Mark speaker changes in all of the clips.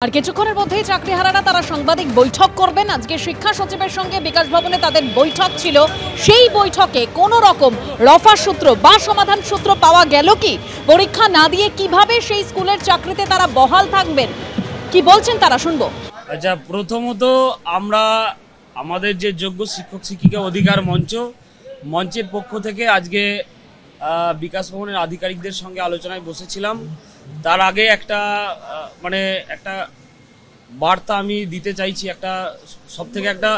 Speaker 1: আর কিছুক্ষণের মধ্যেই চাকরিহারারা তারা সাংবাদিক বৈঠক করবেন। আজকে শিক্ষা সচিবের সঙ্গে বিকাশ ভবনে তাদের বৈঠক ছিল। সেই বৈঠকে কোনো রকম রফা সূত্র বা সমাধান সূত্র পাওয়া গেল কি? পরীক্ষা না দিয়ে কিভাবে সেই স্কুলের চাকরিতে তারা বহাল থাকবেন, কি বলছেন তারা শুনবো।
Speaker 2: আচ্ছা, প্রথমত আমরা আমাদের যে যোগ্য শিক্ষক শিক্ষিকা অধিকার মঞ্চের পক্ষ থেকে আজকে বিকাশ ভবনের আধিকারিকদের সঙ্গে আলোচনায় বসেছিলাম। তার আগে একটা বার্তা আমি দিতে চাইছি। একটা সবথেকে একটা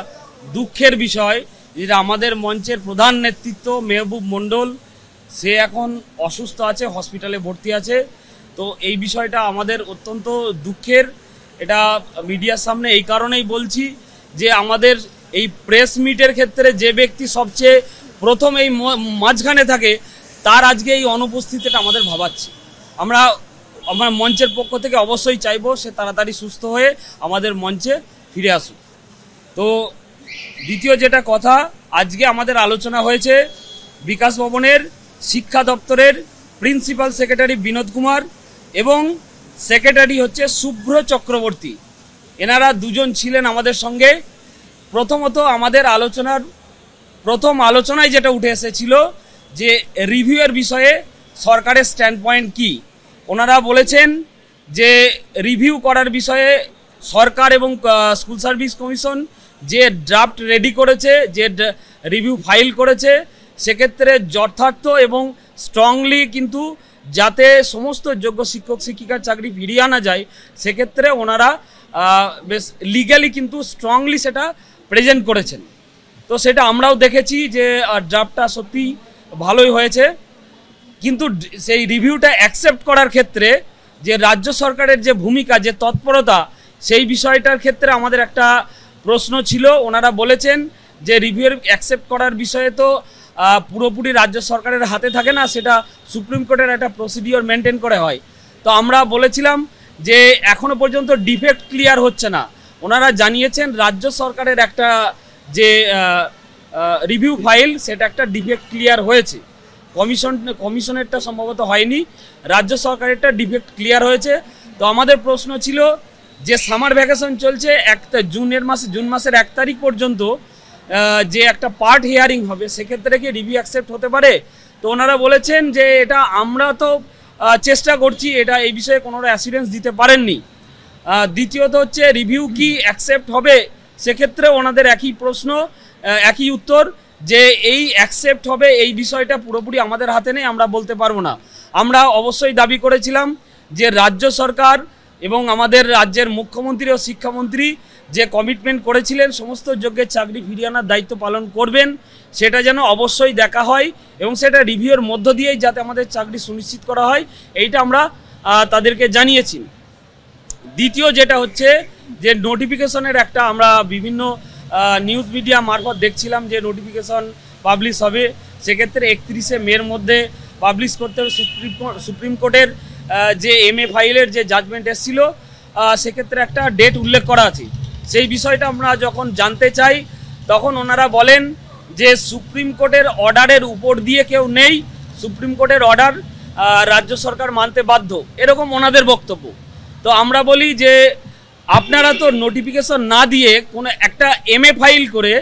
Speaker 2: দুঃখের বিষয়, যেটা আমাদের মঞ্চের প্রধান নেতৃত্ব মেহবুব মণ্ডল, সে এখন অসুস্থ আছে, হসপিটালে ভর্তি আছে। তো এই বিষয়টা আমাদের অত্যন্ত দুঃখের। এটা মিডিয়ার সামনে এই কারণেই বলছি যে আমাদের এই প্রেস মিটের ক্ষেত্রে যে ব্যক্তি সবচেয়ে প্রথম এই মাঝখানে থাকে, তার আজকে এই অনুপস্থিতিটা আমাদের ভাবাচ্ছে। আমরা মঞ্চের পক্ষ থেকে অবশ্যই চাইবো সে তাড়াতাড়ি সুস্থ হয়ে আমাদের মঞ্চে ফিরে আসুক। তো দ্বিতীয় যেটা কথা, আজকে আমাদের আলোচনা হয়েছে বিকাশ ভবনের শিক্ষা দপ্তরের প্রিন্সিপাল সেক্রেটারি বিনোদ কুমার এবং সেক্রেটারি হচ্ছে শুভ্র চক্রবর্তী। এনারা দুজন ছিলেন আমাদের সঙ্গে। প্রথমত আমাদের প্রথম আলোচনায় যেটা উঠে এসেছিল যে রিভিউয়ের বিষয়ে সরকারের স্ট্যান্ড পয়েন্ট কী। ওনারা বলেছেন যে রিভিউ করার বিষয়ে সরকার এবং স্কুল সার্ভিস কমিশন যে ড্রাফট রেডি করেছে, যে রিভিউ ফাইল করেছে, সেক্ষেত্রে যথার্থ এবং স্ট্রংলি কিন্তু যাতে সমস্ত যোগ্য শিক্ষক শিক্ষিকার চাকরি ফিরিয়ে আনা যায়, সেক্ষেত্রে ওনারা বেশ লিগ্যালি কিন্তু স্ট্রংলি সেটা প্রেজেন্ট করেছেন। তো সেটা আমরাও দেখেছি যে ড্রাফটটা সত্যি ভালোই হয়েছে। কিন্তু সেই রিভিউটা অ্যাকসেপ্ট করার ক্ষেত্রে যে রাজ্য সরকারের যে ভূমিকা, যে তৎপরতা, সেই বিষয়টার ক্ষেত্রে আমাদের একটা প্রশ্ন ছিল। ওনারা বলেছেন যে রিভিউর অ্যাকসেপ্ট করার বিষয়ে তো পুরোপুরি রাজ্য সরকারের হাতে থাকে না, সেটা সুপ্রিম কোর্টের একটা প্রসিডিওর মেনটেন করে হয়। তো আমরা বলেছিলাম যে এখনো পর্যন্ত ডিফেক্ট ক্লিয়ার হচ্ছে না। ওনারা জানিয়েছেন রাজ্য সরকারের একটা যে রিভিউ ফাইল, সেটা একটা ডিফেক্ট ক্লিয়ার হয়েছে। কমিশনেরটা সম্ভবত হয়নি, রাজ্য সরকারেরটা ডিফেক্ট ক্লিয়ার হয়েছে। তো আমাদের প্রশ্ন ছিল যে সামার ভ্যাকেশন চলছে, জুন মাসের 1 তারিখ পর্যন্ত যে একটা পার্ট হিয়ারিং হবে, সেক্ষেত্রে কি রিভিউ অ্যাকসেপ্ট হতে পারে? তো ওনারা বলেছেন যে এটা আমরা তো চেষ্টা করছি, এটা এই বিষয়ে কোনো অ্যাসিউরেন্স দিতে পারেননি। দ্বিতীয়ত হচ্ছে রিভিউ কি অ্যাকসেপ্ট হবে, সেক্ষেত্রে ওনাদের একই প্রশ্ন, একই উত্তর যে এই অ্যাকসেপ্ট হবে এই বিষয়টা পুরোপুরি আমাদের হাতে নেই, আমরা বলতে পারবো না। আমরা অবশ্যই দাবি করেছিলাম যে রাজ্য সরকার এবং আমাদের রাজ্যের মুখ্যমন্ত্রী ও শিক্ষামন্ত্রী যে কমিটমেন্ট করেছিলেন সমস্ত যোগ্যের চাকরি ফিরিয়ে আনার দায়িত্ব পালন করবেন, সেটা যেন অবশ্যই দেখা হয় এবং সেটা রিভিউর মধ্য দিয়েই যাতে আমাদের চাকরি সুনিশ্চিত করা হয়, এইটা আমরা তাদেরকে জানিয়েছি। দ্বিতীয় যেটা হচ্ছে যে নোটিফিকেশনের একটা আমরা বিভিন্ন নিউজ মিডিয়া মারফত দেখছিলাম যে নোটিফিকেশন পাবলিশ হবে, সেক্ষেত্রে 31শে মের মধ্যে পাবলিশ করতে হবে। সুপ্রিম কোর্টের যে MA ফাইলের যে জাজমেন্ট এসেছিল, সেক্ষেত্রে একটা ডেট উল্লেখ করা আছে। সেই বিষয়টা আমরা যখন জানতে চাই, তখন ওনারা বলেন যে সুপ্রিম কোর্টের অর্ডারের উপর দিয়ে কেউ নেই, সুপ্রিম কোর্টের অর্ডার রাজ্য সরকার মানতে বাধ্য, এরকম ওনাদের বক্তব্য। তো আমরা বলি যে আপনারা তো নোটিফিকেশন না দিয়ে কোনো একটা MA ফাইল করে,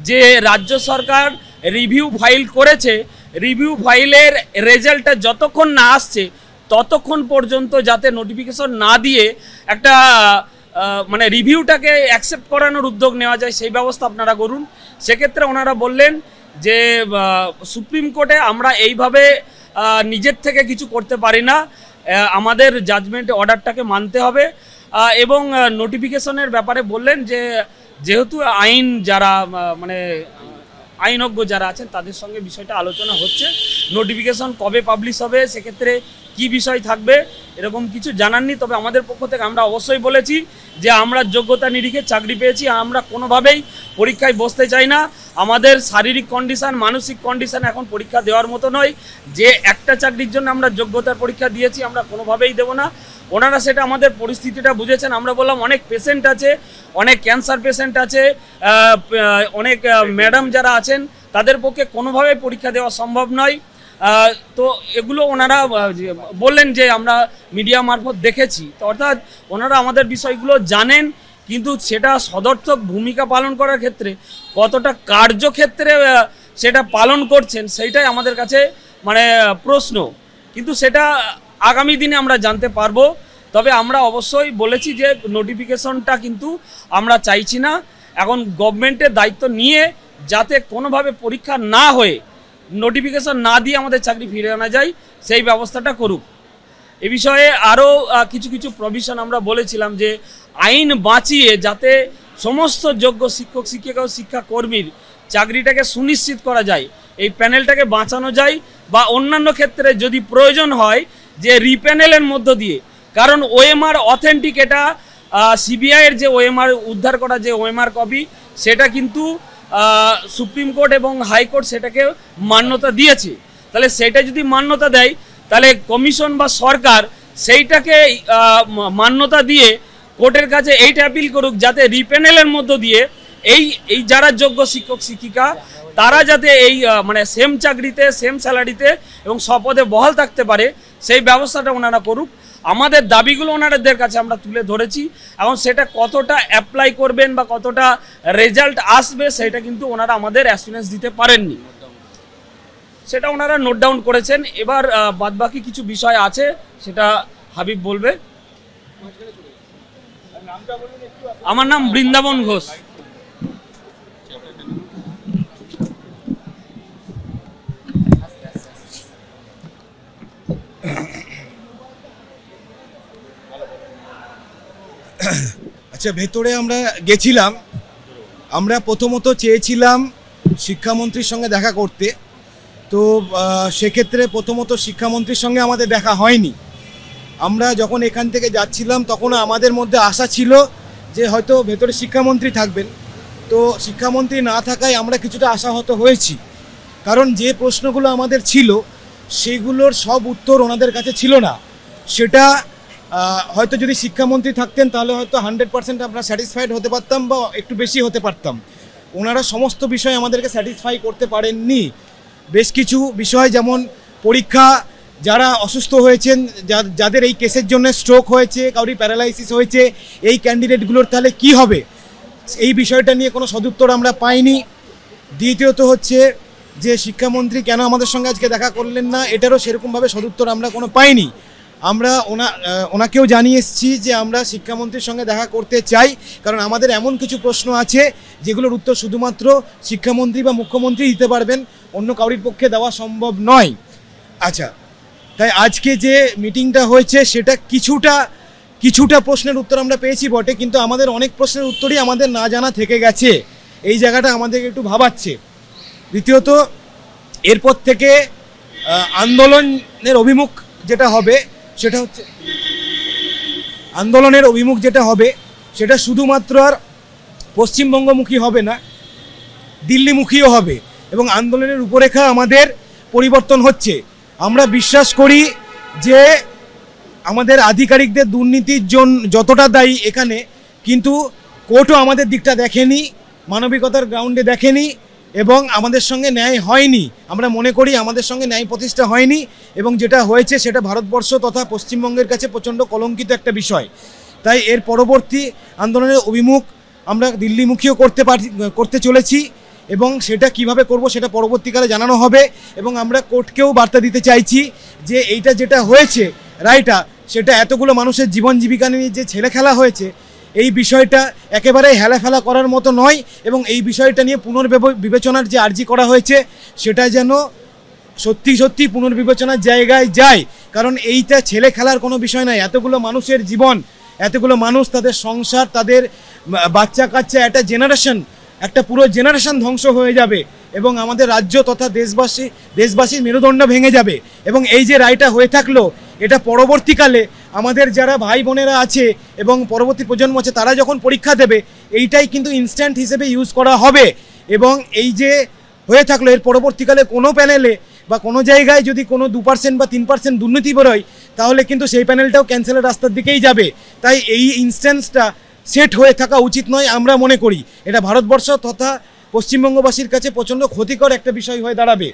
Speaker 2: যে রাজ্য সরকার রিভিউ ফাইল করেছে, রিভিউ ফাইলের রেজাল্টটা যতক্ষণ না আসছে ততক্ষণ পর্যন্ত যাতে নোটিফিকেশন না দিয়ে একটা রিভিউটাকে অ্যাকসেপ্ট করানোর উদ্যোগ নেওয়া যায়, সেই ব্যবস্থা আপনারা করুন। সেক্ষেত্রে ওনারা বললেন যে সুপ্রিম কোর্টে আমরা এইভাবে নিজের থেকে কিছু করতে পারি না, আমাদের জাজমেন্ট অর্ডারটাকে মানতে হবে। এবং নোটিফিকেশনের ব্যাপারে বললেন যে যেহেতু যারা আইনজ্ঞ যারা আছেন তাদের সঙ্গে বিষয়টা আলোচনা হচ্ছে, নোটিফিকেশন কবে পাবলিশ হবে, সেক্ষেত্রে কি বিষয় থাকবে, এরকম কিছু জানাননি। তবে আমাদের পক্ষ থেকে আমরা অবশ্যই বলেছি যে আমরা যোগ্যতা নিরিখে চাকরি পেয়েছি, আমরা কোনোভাবেই পরীক্ষায় বসতে চাই না। আমাদের শারীরিক কন্ডিশন, মানসিক কন্ডিশন এখন পরীক্ষা দেওয়ার মতো নয়। যে একটা চাকরির জন্য আমরা যোগ্যতার পরীক্ষা দিয়েছি, আমরা কোনোভাবেই দেবো না। ওনারা সেটা আমাদের পরিস্থিতিটা বুঝেছেন। আমরা বললাম অনেক পেশেন্ট আছে, অনেক ক্যান্সার পেশেন্ট আছে, অনেক ম্যাডাম যারা আছেন, তাদের পক্ষে কোনোভাবেই পরীক্ষা দেওয়া সম্ভব নয়। তো এগুলো ওনারা বললেন যে আমরা মিডিয়া মারফত দেখেছি, তো অর্থাৎ ওনারা আমাদের বিষয়গুলো জানেন, কিন্তু সেটা সদর্থক ভূমিকা পালন করার ক্ষেত্রে কতটা কার্যক্ষেত্রে সেটা পালন করছেন সেইটাই আমাদের কাছে মানে প্রশ্ন, কিন্তু সেটা আগামী দিনে আমরা জানতে পারবো। তবে আমরা অবশ্যই বলেছি যে নোটিফিকেশনটা কিন্তু আমরা চাইছি না, এখন গভর্নমেন্টের দায়িত্ব নিয়ে যাতে কোনোভাবে পরীক্ষা না হয়ে নোটিফিকেশন না দিয়ে আমাদের চাকরি ফিরে আনা যায় সেই ব্যবস্থাটা করুক। এ বিষয়ে আরও কিছু কিছু প্রভিশন আমরা বলেছিলাম যে আইন বাঁচিয়ে যাতে সমস্ত যোগ্য শিক্ষক শিক্ষিকা ও শিক্ষাকর্মীর চাকরিটাকে সুনিশ্চিত করা যায়, এই প্যানেলটাকে বাঁচানো যায়, বা অন্যান্য ক্ষেত্রে যদি প্রয়োজন হয় যে রিপ্যানেলের মধ্য দিয়ে, কারণ ওএমআর অথেন্টিক, এটা সিবিআইয়ের যে ওএমআর উদ্ধার করা যে ওএমআর কপি সেটা কিন্তু সুপ্রিম কোর্ট এবং হাইকোর্ট সেটাকে মান্যতা দিয়েছে, তাহলে সেটা যদি মান্যতা দেয় তাহলে কমিশন বা সরকার সেইটাকে মান্যতা দিয়ে কোর্টের কাছে এইটা অ্যাপিল করুক যাতে রিপ্যানেলের মধ্য দিয়ে এই যারা যোগ্য শিক্ষক শিক্ষিকা তারা যাতে এই মানে সেম চাকরিতে সেম স্যালারিতে এবং স্বপদে বহাল থাকতে পারে সেই ব্যবস্থাটা ওনারা করুক। আমাদের দাবিগুলো ওনাদের কাছে আমরা তুলে ধরেছি, এবং সেটা কতটা অ্যাপ্লাই করবেন বা কতটা রেজাল্ট আসবে সেটা কিন্তু ওনারা আমাদের অ্যাসুরেন্স দিতে পারেননি, সেটা ওনারা নোট ডাউন করেছেন। এবার বাদবাকি কিছু বিষয় আছে সেটা হাবিব বলবে। আমার নাম বৃন্দাবন ঘোষ।
Speaker 3: আচ্ছা, ভেতরে আমরা গেছিলাম, আমরা প্রথমত চেয়েছিলাম শিক্ষামন্ত্রীর সঙ্গে দেখা করতে, তো সেক্ষেত্রে প্রথমত শিক্ষামন্ত্রীর সঙ্গে আমাদের দেখা হয়নি। আমরা যখন এখান থেকে যাচ্ছিলাম তখন আমাদের মধ্যে আশা ছিল যে হয়তো ভেতরে শিক্ষামন্ত্রী থাকবেন, তো শিক্ষামন্ত্রী না থাকায় আমরা কিছুটা আশাহত হয়েছি, কারণ যে প্রশ্নগুলো আমাদের ছিল সেগুলোর সব উত্তর ওনাদের কাছে ছিল না। সেটা হয়তো যদি শিক্ষামন্ত্রী থাকতেন তাহলে হয়তো 100% আমরা স্যাটিসফাইড হতে পারতাম বা একটু বেশি হতে পারতাম। ওনারা সমস্ত বিষয় আমাদেরকে স্যাটিসফাই করতে পারেননি। বেশ কিছু বিষয়, যেমন পরীক্ষা, যারা অসুস্থ হয়েছেন, যাদের এই কেসের জন্য স্ট্রোক হয়েছে, কাউরি প্যারালাইসিস হয়েছে, এই ক্যান্ডিডেটগুলোর তাহলে কি হবে, এই বিষয়টা নিয়ে কোনো সদুত্তর আমরা পাইনি। দ্বিতীয়ত হচ্ছে যে শিক্ষামন্ত্রী কেন আমাদের সঙ্গে আজকে দেখা করলেন না, এটারও সেরকমভাবে সদুত্তর আমরা কোনো পাইনি। আমরা ওনাকেও জানিয়ে এসেছি যে আমরা শিক্ষামন্ত্রীর সঙ্গে দেখা করতে চাই, কারণ আমাদের এমন কিছু প্রশ্ন আছে যেগুলোর উত্তর শুধুমাত্র শিক্ষামন্ত্রী বা মুখ্যমন্ত্রী দিতে পারবেন, অন্য কাউরির পক্ষে দেওয়া সম্ভব নয়। আচ্ছা, তাই আজকে যে মিটিংটা হয়েছে সেটা কিছুটা প্রশ্নের উত্তর আমরা পেয়েছি বটে, কিন্তু আমাদের অনেক প্রশ্নের উত্তরই আমাদের না জানা থেকে গেছে, এই জায়গাটা আমাদেরকে একটু ভাবাচ্ছে। দ্বিতীয়ত, এরপর থেকে আন্দোলনের অভিমুখ যেটা হবে সেটা শুধুমাত্র আর পশ্চিমবঙ্গমুখী হবে না, দিল্লিমুখীও হবে, এবং আন্দোলনের রূপরেখা আমাদের পরিবর্তন হচ্ছে। আমরা বিশ্বাস করি যে আমাদের আধিকারিকদের দুর্নীতির জন্য যতটা দায়ী এখানে, কিন্তু কোর্টও আমাদের দিকটা দেখেনি, মানবিকতার গ্রাউন্ডে দেখেনি, এবং আমাদের সঙ্গে ন্যায় হয়নি। আমরা মনে করি আমাদের সঙ্গে ন্যায় প্রতিষ্ঠা হয়নি, এবং যেটা হয়েছে সেটা ভারতবর্ষ তথা পশ্চিমবঙ্গের কাছে প্রচণ্ড কলঙ্কিত একটা বিষয়। তাই এর পরবর্তী আন্দোলনের অভিমুখ আমরা দিল্লিমুখীও করতে চলেছি, এবং সেটা কিভাবে করব সেটা পরবর্তীকালে জানানো হবে। এবং আমরা কোর্টকেও বার্তা দিতে চাইছি যে এইটা যেটা হয়েছে রায়টা, সেটা এতগুলো মানুষের জীবন জীবিকা নিয়ে যে ছেলে খেলা হয়েছে, এই বিষয়টা একেবারে হেলাফেলা করার মতো নয়, এবং এই বিষয়টা নিয়ে পুনর্বিবেচনার যে আর্জি করা হয়েছে সেটা যেন সত্যি পুনর্বিবেচনার জায়গায় যায়, কারণ এইটা ছেলে খেলার কোনো বিষয় নয়। এতগুলো মানুষের জীবন, এতগুলো মানুষ, তাদের সংসার, তাদের বাচ্চা কাচ্চা, একটা পুরো জেনারেশন ধ্বংস হয়ে যাবে, এবং আমাদের রাজ্য তথা দেশবাসীর মেরুদণ্ড ভেঙে যাবে। এবং এই যে রায়টা হয়ে থাকলো, এটা পরবর্তীকালে আমাদের যারা ভাই বোনেরা আছে এবং পরবর্তী প্রজন্ম আছে, তারা যখন পরীক্ষা দেবে এইটাই কিন্তু ইনস্ট্যান্ট হিসেবে ইউজ করা হবে। এবং এই যে হয়ে থাকলো, এর পরবর্তীকালে কোনো প্যানেলে বা কোনো জায়গায় যদি কোনো 2% বা 3% দুর্নীতি বেরোয়, তাহলে কিন্তু সেই প্যানেলটাও ক্যান্সেলের রাস্তার দিকেই যাবে। তাই এই ইনস্ট্যান্সটা সেট হয়ে থাকা উচিত নয়, আমরা মনে করি এটা ভারতবর্ষ তথা পশ্চিমবঙ্গবাসীর কাছে প্রচণ্ড ক্ষতিকর একটা বিষয় হয়ে দাঁড়াবে।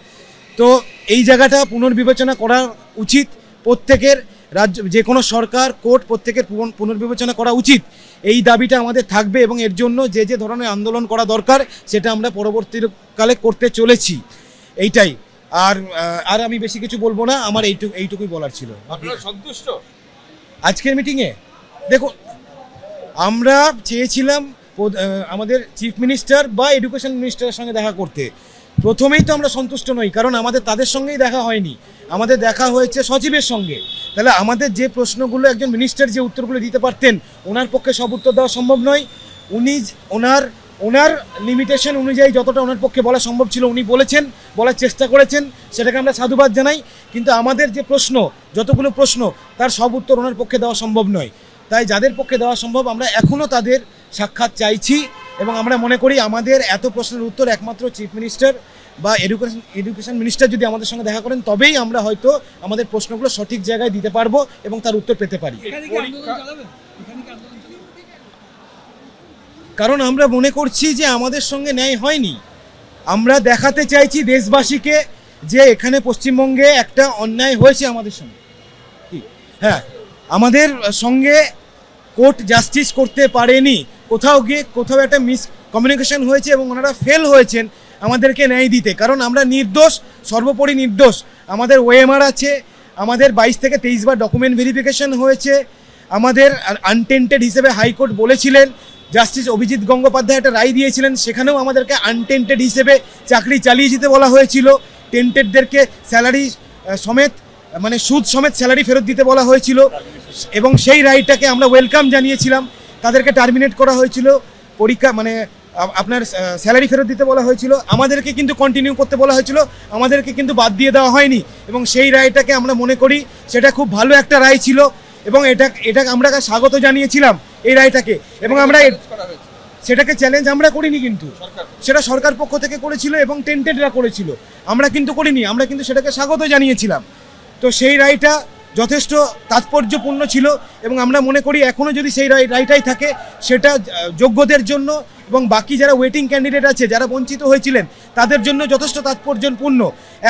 Speaker 3: তো এই জায়গাটা পুনর্বিবেচনা করা উচিত প্রত্যেকের, রাজ্য যে কোনো সরকার, কোর্ট, প্রত্যেকের পুনর্বিবেচনা করা উচিত। এই দাবিটা আমাদের থাকবে এবং এর জন্য যে যে ধরনের আন্দোলন করা দরকার সেটা আমরা পরবর্তীকালে করতে চলেছি। এইটাই, আর আমি বেশি কিছু বলবো না, আমার এইটুকুই বলার ছিল।
Speaker 4: আপনারা সন্তুষ্ট
Speaker 3: আজকের মিটিংয়ে দেখুন, আমরা চেয়েছিলাম আমাদের চিফ মিনিস্টার বা এডুকেশন মিনিস্টারের সঙ্গে দেখা করতে। প্রথমেই তো আমরা সন্তুষ্ট নই, কারণ আমাদের তাদের সঙ্গেই দেখা হয়নি, আমাদের দেখা হয়েছে সচিবের সঙ্গে। তাহলে আমাদের যে প্রশ্নগুলো একজন মিনিস্টার যে উত্তরগুলো দিতে পারতেন, ওনার পক্ষে সব উত্তর দেওয়া সম্ভব নয়। উনি ওনার লিমিটেশন অনুযায়ী যতটা ওনার পক্ষে বলা সম্ভব ছিল উনি বলেছেন, বলার চেষ্টা করেছেন, সেটাকে আমরা সাধুবাদ জানাই। কিন্তু আমাদের যে প্রশ্ন, যতগুলো প্রশ্ন, তার সব উত্তর ওনার পক্ষে দেওয়া সম্ভব নয়। তাই যাদের পক্ষে দেওয়া সম্ভব আমরা এখনও তাদের সাক্ষাৎ চাইছি, এবং আমরা মনে করি আমাদের এত প্রশ্নের উত্তর একমাত্র চিফ মিনিস্টার বা এডুকেশন মিনিস্টার যদি আমাদের সঙ্গে দেখা করেন, তবেই আমরা হয়তো আমাদের প্রশ্নগুলো সঠিক জায়গায় দিতে পারবো এবং তার উত্তর পেতে পারি। কারণ আমরা মনে করছি যে আমাদের সঙ্গে ন্যায় হয়নি। আমরা দেখাতে চাইছি দেশবাসীকে যে এখানে পশ্চিমবঙ্গে একটা অন্যায় হয়েছে আমাদের সঙ্গে। হ্যাঁ, আমাদের সঙ্গে কোর্ট জাস্টিস করতে পারেনি, কোথাও একটা মিসকমিউনিকেশন হয়েছে এবং ওনারা ফেল হয়েছেন আমাদেরকে ন্যায় দিতে। কারণ আমরা নির্দোষ, সর্বোপরি নির্দোষ। আমাদের ওএমআর আছে, আমাদের 22 থেকে 23 বার ডকুমেন্ট ভেরিফিকেশন হয়েছে, আমাদের আনটেন্টেড হিসেবে হাইকোর্ট বলেছিলেন। জাস্টিস অভিজিৎ গঙ্গোপাধ্যায় একটা রায় দিয়েছিলেন, সেখানেও আমাদেরকে আনটেন্টেড হিসেবে চাকরি চালিয়ে যেতে বলা হয়েছিল। টেন্টেডদেরকে স্যালারি সমেত, মানে সুদ সমেত স্যালারি ফেরত দিতে বলা হয়েছিল, এবং সেই রায়টাকে আমরা ওয়েলকাম জানিয়েছিলাম। তাদেরকে টার্মিনেট করা হয়েছিল, পরীক্ষা মানে আপনার স্যালারি ফেরত দিতে বলা হয়েছিল, আমাদেরকে কিন্তু কন্টিনিউ করতে বলা হয়েছিল, আমাদেরকে কিন্তু বাদ দিয়ে দেওয়া হয়নি। এবং সেই রায়টাকে আমরা মনে করি সেটা খুব ভালো একটা রায় ছিল, এবং এটা আমরা স্বাগত জানিয়েছিলাম এই রায়টাকে। এবং আমরা সেটাকে চ্যালেঞ্জ আমরা করিনি, কিন্তু সেটা সরকার পক্ষ থেকে করেছিল এবং টেন্টেডরা করেছিল, আমরা কিন্তু করিনি, আমরা কিন্তু সেটাকে স্বাগত জানিয়েছিলাম। তো সেই রায়টা যথেষ্ট তাৎপর্যপূর্ণ ছিল, এবং আমরা মনে করি এখনও যদি সেই রায়টাই থাকে সেটা যোগ্যদের জন্য এবং বাকি যারা ওয়েটিং ক্যান্ডিডেট আছে, যারা বঞ্চিত হয়েছিলেন, তাদের জন্য যথেষ্ট তাৎপর্যপূর্ণ।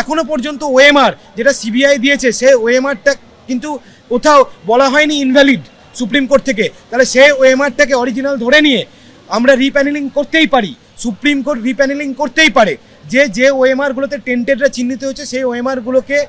Speaker 3: এখনও পর্যন্ত ওএমআর যেটা সিবিআই দিয়েছে, সেই ওএমআরটা কিন্তু কোথাও বলা হয়নি ইনভ্যালিড সুপ্রিম কোর্ট থেকে। তাহলে সেই ওএমআরটাকে অরিজিনাল ধরে নিয়ে আমরা রিপ্যানেলিং করতেই পারি, সুপ্রিম কোর্ট রিপ্যানেলিং করতেই পারে। যে ওএমআরগুলোতে টেন্টেডরা চিহ্নিত হচ্ছে, সেই ওএমআরগুলোকে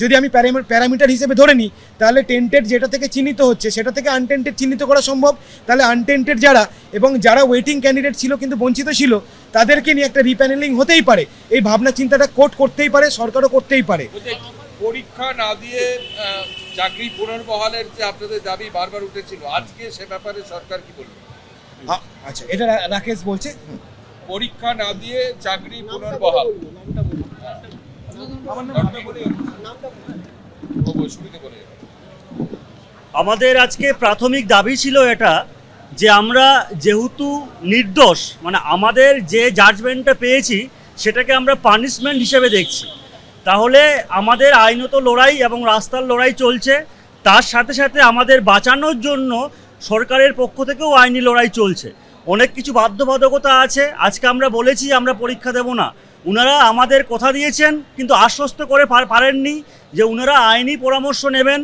Speaker 3: যদি আমি প্যারামিটার হিসেবে ধরে নিই, তাহলে টেন্টেড যেটা থেকে চিহ্নিত হচ্ছে সেটা থেকে আনটেন্টেড চিহ্নিত করা সম্ভব। তাহলে আনটেন্টেড যারা এবং যারা ওয়েটিং ক্যান্ডিডেট ছিল কিন্তু বঞ্চিত ছিল, তাদেরকে নিয়ে একটা রিপ্যানেলিং হতেই পারে। এই ভাবনা চিন্তাটা কোর্ট করতেই পারে, সরকারও করতেই পারে।
Speaker 4: পরীক্ষা না দিয়ে চাকরি পুনর্বহালের যে আপনাদের দাবি বারবার উঠেছিল, আজকে সে ব্যাপারে সরকার কি বলবে?
Speaker 3: আচ্ছা, এটা রাকেশ বলছে।
Speaker 4: পরীক্ষা না দিয়ে চাকরি পুনর্বহাল,
Speaker 5: আমাদের আজকে প্রাথমিক দাবি ছিল এটা যে আমরা যেহেতু নির্দোষ, মানে আমাদের যে জাজমেন্টটা পেয়েছি সেটাকে আমরা পানিশমেন্ট হিসেবে দেখছি, তাহলে আমাদের আইনত লড়াই এবং রাস্তার লড়াই চলছে, তার সাথে সাথে আমাদের বাঁচানোর জন্য সরকারের পক্ষ থেকেও আইনি লড়াই চলছে। অনেক কিছু বাধ্যবাধকতা আছে। আজকে আমরা বলেছি আমরা পরীক্ষা দেব না, উনারা আমাদের কথা দিয়েছেন কিন্তু আশ্বস্ত করে পারেননি যে উনারা আইনি পরামর্শ নেবেন,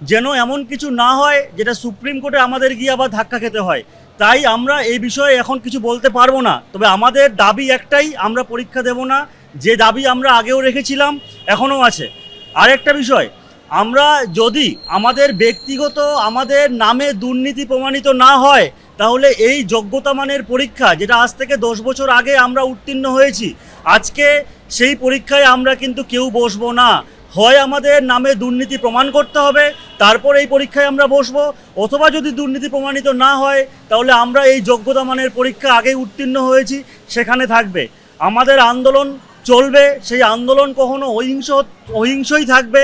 Speaker 5: যেন এমন কিছু না হয় যেটা সুপ্রিম কোর্টে আমাদের গিয়ে আবার ধাক্কা খেতে হয়। তাই আমরা এই বিষয়ে এখন কিছু বলতে পারবো না, তবে আমাদের দাবি একটাই, আমরা পরীক্ষা দেব না। যে দাবি আমরা আগেও রেখেছিলাম এখনও আছে। আরেকটা বিষয়, আমরা যদি আমাদের ব্যক্তিগত আমাদের নামে দুর্নীতি প্রমাণিত না হয়, তাহলে এই যোগ্যতা মানের পরীক্ষা যেটা আজ থেকে 10 বছর আগে আমরা উত্তীর্ণ হয়েছি, আজকে সেই পরীক্ষায় আমরা কিন্তু কেউ বসবো না। হয় আমাদের নামে দুর্নীতি প্রমাণ করতে হবে, তারপর এই পরীক্ষায় আমরা বসবো, অথবা যদি দুর্নীতি প্রমাণিত না হয় তাহলে আমরা এই যোগ্যতা মানের পরীক্ষা আগেই উত্তীর্ণ হয়েছি সেখানে থাকবে। আমাদের আন্দোলন চলবে, সেই আন্দোলন কখনো অহিংসই থাকবে।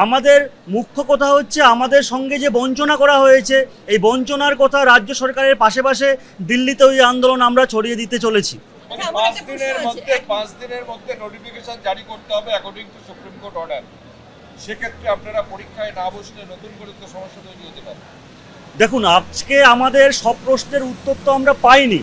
Speaker 5: আমাদের মুখ্য কথা হচ্ছে আমাদের সঙ্গে যে বঞ্চনা করা হয়েছে, এই বঞ্চনার কথা রাজ্য সরকারের পাশে দিল্লিতে ওই আন্দোলন আমরা ছড়িয়ে দিতে চলেছি।
Speaker 4: 5 দিনের মধ্যে নোটিফিকেশন জারি করতে হবে according to supreme court order. সেক্ষেত্রে আপনারা পরীক্ষায় না বসলে নতুন করে তো সমস্যা তৈরি হতে পারে।
Speaker 5: দেখুন, আজকে আমাদের সব প্রশ্নের উত্তর তো আমরা পাইনি,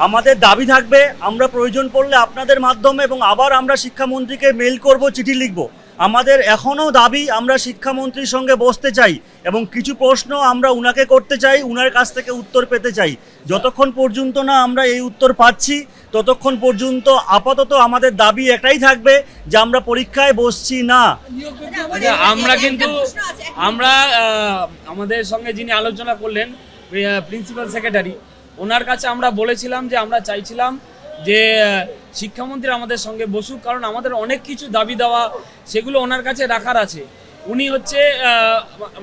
Speaker 5: আমাদের দাবি থাকবে, আমরা প্রয়োজন পড়লে আপনাদের মাধ্যমে এবং আবার আমরা শিক্ষামন্ত্রীকে মেল করব, চিঠি লিখব। আমাদের এখনও দাবি, আমরা শিক্ষামন্ত্রীর সঙ্গে বসতে চাই এবং কিছু প্রশ্ন আমরা উনাকে করতে চাই, উনার কাছ থেকে উত্তর পেতে চাই। যতক্ষণ পর্যন্ত না আমরা এই উত্তর পাচ্ছি ততক্ষণ পর্যন্ত আপাতত আমাদের দাবি একটাই থাকবে যে আমরা পরীক্ষায় বসছি না।
Speaker 2: আমরা কিন্তু আমাদের সঙ্গে যিনি আলোচনা করলেন প্রিন্সিপাল সেক্রেটারি, ওনার কাছে আমরা বলেছিলাম যে আমরা চাইছিলাম যে শিক্ষামন্ত্রী আমাদের সঙ্গে বসুক, কারণ আমাদের অনেক কিছু দাবি দেওয়া সেগুলো ওনার কাছে রাখার আছে। উনি হচ্ছে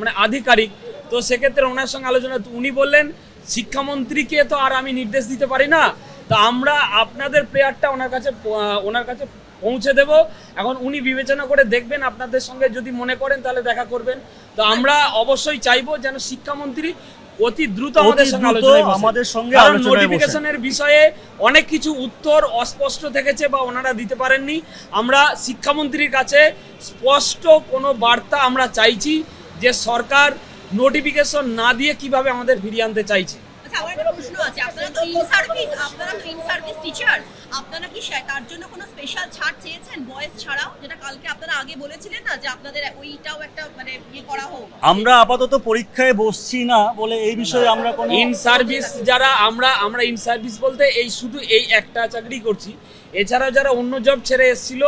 Speaker 2: মানে আধিকারিক, তো সেক্ষেত্রে ওনার সঙ্গে আলোচনা, উনি বললেন শিক্ষামন্ত্রীকে তো আর আমি নির্দেশ দিতে পারি না, তো আমরা আপনাদের প্রেয়ারটা ওনার কাছে পৌঁছে দেব। এখন উনি বিবেচনা করে দেখবেন, আপনাদের সঙ্গে যদি মনে করেন তাহলে দেখা করবেন। তো আমরা অবশ্যই চাইবো যেন শিক্ষামন্ত্রী অতি দ্রুত আমাদের সঙ্গে কারণ নোটিফিকেশনের বিষয়ে অনেক কিছু উত্তর অস্পষ্ট থেকেছে বা ওনারা দিতে পারেননি। আমরা শিক্ষামন্ত্রীর কাছে স্পষ্ট কোনো বার্তা আমরা চাইছি যে সরকার নোটিফিকেশন না দিয়ে কিভাবে আমাদের ফিরিয়ে আনতে চাইছে।
Speaker 6: আমার একটা প্রশ্ন আছে, আপনারা তো ইন সার্ভিস টিচার, আপনারা কি তার জন্য কোনো স্পেশাল ছাড় চেয়েছেন বয়েজ ছাড়াও, যেটা কালকে আপনারা আগে বলেছিলেন না যে আপনাদের ওইটাও একটা মানে ইয়ে করা হোক?
Speaker 5: আমরা আপাতত পরীক্ষায় বসছি না বলে এই বিষয়ে আমরা কোনো
Speaker 2: ইন সার্ভিস যারা আমরা ইন সার্ভিস বলতে এই শুধু এই একটা চাকরি করছি, এছাড়াও যারা অন্য জব ছেড়ে এসেছিল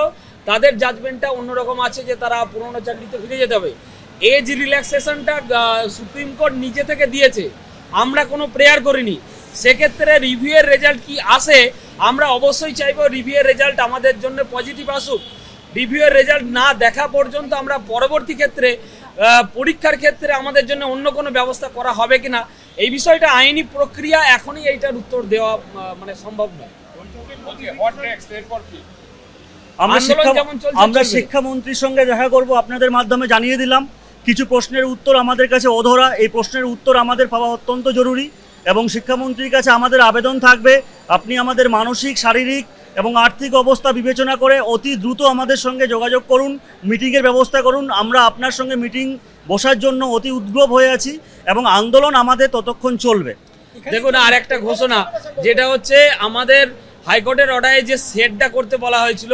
Speaker 2: তাদের জাজমেন্টটা অন্যরকম আছে যে তারা পুরোনো চাকরিতে ফিরে যেতে হবে। এজ রিল্যাক্সেশনটা সুপ্রিম কোর্ট নিজে থেকে দিয়েছে, আমরা কোনো প্রেয়ার করিনি। সেক্ষেত্রে রিভিউয়ের রেজাল্ট কি আসে, আমরা অবশ্যই চাইবো রিভিউয়ের রেজাল্ট আমাদের জন্য পজিটিভ আসুক। রিভিউয়ের রেজাল্ট না দেখা পর্যন্ত আমরা পরবর্তী ক্ষেত্রে পরীক্ষার ক্ষেত্রে আমাদের জন্য অন্য কোনো ব্যবস্থা করা হবে কিনা এই বিষয়টা আইনি প্রক্রিয়া, এখনই এইটার উত্তর দেওয়া মানে সম্ভব নয়।
Speaker 5: আমরা শিক্ষামন্ত্রীর সঙ্গে দেখা করব, আপনাদের মাধ্যমে জানিয়ে দিলাম। কিছু প্রশ্নের উত্তর আমাদের কাছে অধরা, এই প্রশ্নের উত্তর আমাদের পাওয়া অত্যন্ত জরুরি এবং শিক্ষামন্ত্রীর কাছে আমাদের আবেদন থাকবে আপনি আমাদের মানসিক, শারীরিক এবং আর্থিক অবস্থা বিবেচনা করে অতি দ্রুত আমাদের সঙ্গে যোগাযোগ করুন, মিটিংয়ের ব্যবস্থা করুন। আমরা আপনার সঙ্গে মিটিং বসার জন্য অতি উদ্গ্রীব হয়ে আছি এবং আন্দোলন আমাদের ততক্ষণ চলবে।
Speaker 2: দেখুন, আর একটা ঘোষণা যেটা হচ্ছে আমাদের হাইকোর্টের অর্ডারে যে সেটটা করতে বলা হয়েছিল,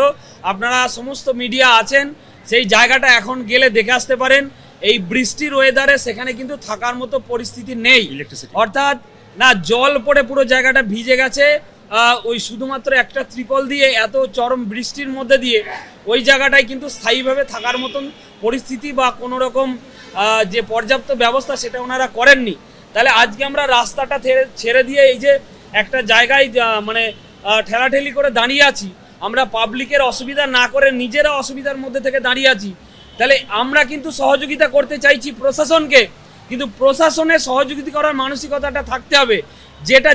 Speaker 2: আপনারা সমস্ত মিডিয়া আছেন, সেই জায়গাটা এখন গেলে দেখে আসতে পারেন। এই বৃষ্টির ওয়েদারে সেখানে কিন্তু থাকার মতো পরিস্থিতি নেই, অর্থাৎ না জল পড়ে পুরো জায়গাটা ভিজে গেছে, ওই শুধুমাত্র একটা ত্রিপল দিয়ে এত চরম বৃষ্টির মধ্যে দিয়ে ওই জায়গাটায় কিন্তু স্থায়ীভাবে থাকার মতন পরিস্থিতি বা কোনো রকম যে পর্যাপ্ত ব্যবস্থা সেটা ওনারা করেননি। তাহলে আজকে আমরা রাস্তাটা ছেড়ে দিয়ে এই যে একটা জায়গায় মানে ঠেলাঠেলি করে দাঁড়িয়ে আছি, আমরা পাবলিকের অসুবিধা না করে নিজেরা অসুবিধার মধ্যে থেকে দাঁড়িয়ে আছি। তাহলে আমরা কিন্তু সহযোগিতা করতে চাইছি প্রশাসনকে, কিন্তু প্রশাসনের সহযোগিতা করার মানসিকতাটা থাকতে হবে।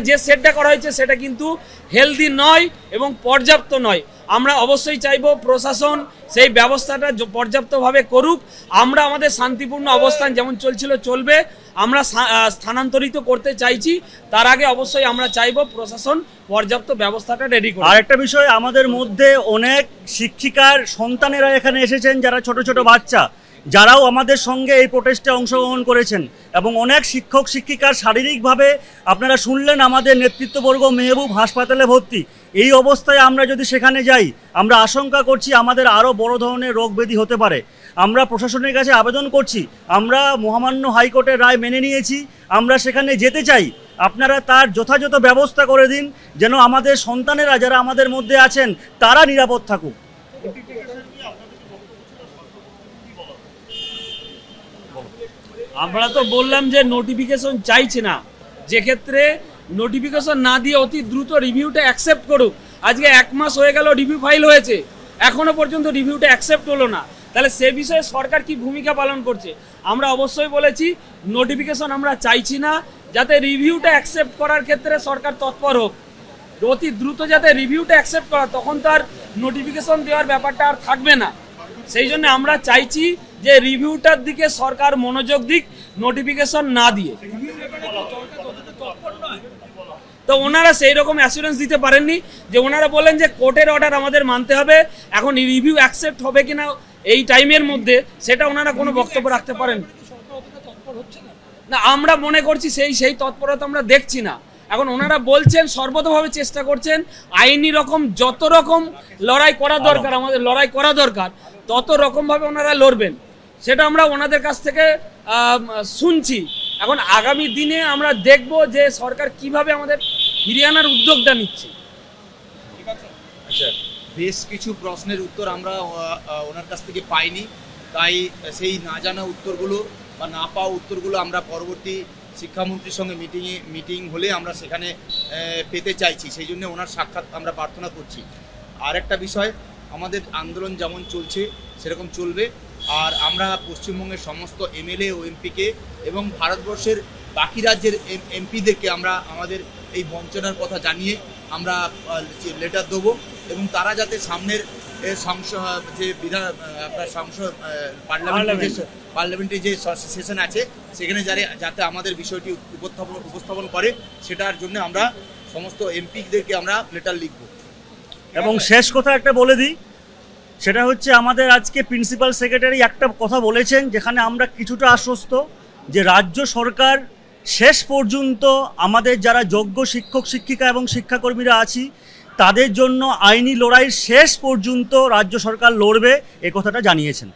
Speaker 2: যে সেটটা করা হয়েছে সেটা কিন্তু হেলদি নয় এবং পর্যাপ্ত নয়। আমরা অবশ্যই চাইবো প্রশাসন সেই ব্যবস্থাটা পর্যাপ্তভাবে করুক। আমরা আমাদের শান্তিপূর্ণ অবস্থান যেমন চলছিল চলবে, আমরা স্থানান্তরিত করতে চাইছি। তার আগে অবশ্যই আমরা চাইবো প্রশাসন পর্যাপ্ত ব্যবস্থাটা রেডি করুক।
Speaker 5: আর একটা বিষয়, আমাদের মধ্যে অনেক শিক্ষিকার সন্তানেরা এখানে এসেছেন, যারা ছোট ছোট বাচ্চা, যারাও আমাদের সঙ্গে এই প্রোটেস্টে অংশগ্রহণ করেছেন এবং অনেক শিক্ষক শিক্ষিকার শারীরিকভাবে আপনারা শুনলেন আমাদের নেতৃত্ববর্গ মেহবুব হাসপাতালে ভর্তি। এই অবস্থায় আমরা যদি সেখানে যাই, আমরা আশঙ্কা করছি আমাদের আরও বড় ধরনের রোগ ব্যাধি হতে পারে। আমরা প্রশাসনের কাছে আবেদন করছি, আমরা মহামান্য হাইকোর্টের রায় মেনে নিয়েছি, আমরা সেখানে যেতে চাই, আপনারা তার যথাযথ ব্যবস্থা করে দিন যেন আমাদের সন্তানেরা যারা আমাদের মধ্যে আছেন তারা নিরাপদ থাকুক।
Speaker 2: আমরা তো বললাম যে নোটিফিকেশন চাইছে না, যে ক্ষেত্রে নোটিফিকেশন না দিয়ে অতি দ্রুত রিভিউটা অ্যাকসেপ্ট করুক। আজকে 1 মাস হয়ে গেল রিভিউ ফাইল হয়েছে, এখনো পর্যন্ত রিভিউটা অ্যাকসেপ্ট হলো না। তাহলে সে বিষয়ে সরকার কি ভূমিকা পালন করছে? আমরা অবশ্যই বলেছি নোটিফিকেশন আমরা চাইছি না, যাতে রিভিউটা অ্যাকসেপ্ট করার ক্ষেত্রে সরকার তৎপর হোক। অতি দ্রুত যাতে রিভিউটা অ্যাকসেপ্ট করা, তখন তার নোটিফিকেশন দেওয়ার ব্যাপারটা আর থাকবে না। সেই জন্য আমরা চাইছি যে রিভিউটার দিকে সরকার মনোযোগ দিক, নোটিফিকেশন না দিয়ে। তো ওনারা সেই রকম অ্যাসুরেন্স দিতে পারেননি, যে ওনারা বলেন যে কোর্টের অর্ডার আমাদের মানতে হবে, এখন রিভিউ অ্যাকসেপ্ট হবে কিনা এই টাইমের মধ্যে সেটা ওনারা কোনো বক্তব্য রাখতে পারেন না। আমরা মনে করছি সেই তৎপরতা আমরা দেখছি না। এখন ওনারা বলছেন সর্বতভাবে চেষ্টা করছেন আইনি রকম যত রকম লড়াই করা দরকার, আমাদের লড়াই করা দরকার, তত রকমভাবে ওনারা লড়বেন, সেটা আমরা ওনাদের কাছ থেকে শুনছি। এখন আগামী দিনে আমরা দেখব যে সরকার কিভাবে আমাদের ফিরিয়ে আনার উদ্যোগটা নিচ্ছে।
Speaker 7: আচ্ছা, বেশ কিছু প্রশ্নের উত্তর আমরা ওনার কাছ থেকে পাইনি, তাই সেই না জানা উত্তরগুলো বা না পাওয়া উত্তরগুলো আমরা পরবর্তী শিক্ষামন্ত্রীর সঙ্গে মিটিং হলে আমরা সেখানে পেতে চাইছি, সেই জন্য ওনার সাক্ষাৎ আমরা প্রার্থনা করছি। আর একটা বিষয়, আমাদের আন্দোলন যেমন চলছে সেরকম চলবে, আর আমরা পশ্চিমবঙ্গের সমস্ত এমএলএ ও এমপিকে এবং ভারতবর্ষের বাকি রাজ্যের এমপিদেরকে আমরা আমাদের এই বঞ্চনার কথা জানিয়ে আমরা লেটার দেবো, এবং তারা যাতে সামনের যে সংসদ পার্লামেন্টের যে সেশন আছে সেখানে যাতে আমাদের বিষয়টি উপস্থাপন করে, সেটার জন্য আমরা সমস্ত এমপিদেরকে আমরা লেটার লিখব।
Speaker 5: এবং শেষ কথা একটা বলে দিই, সেটা হচ্ছে আমাদের আজকে প্রিন্সিপাল সেক্রেটারি একটা কথা বলেছেন, যেখানে আমরা কিছুটা আশ্বস্ত যে রাজ্য সরকার শেষ পর্যন্ত আমাদের যারা যোগ্য শিক্ষক শিক্ষিকা এবং শিক্ষাকর্মীরা আছি তাদের জন্য আইনি লড়াই শেষ পর্যন্ত রাজ্য সরকার লড়বে, এ কথাটা জানিয়েছেন।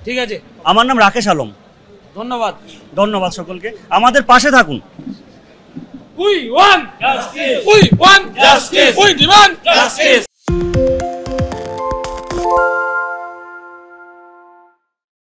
Speaker 2: ঠিক আছে,
Speaker 5: আমার নাম রাকেশ আলম।
Speaker 2: ধন্যবাদ।
Speaker 5: ধন্যবাদ সকলকে, আমাদের পাশে থাকুন।
Speaker 2: We want justice. We want justice. We demand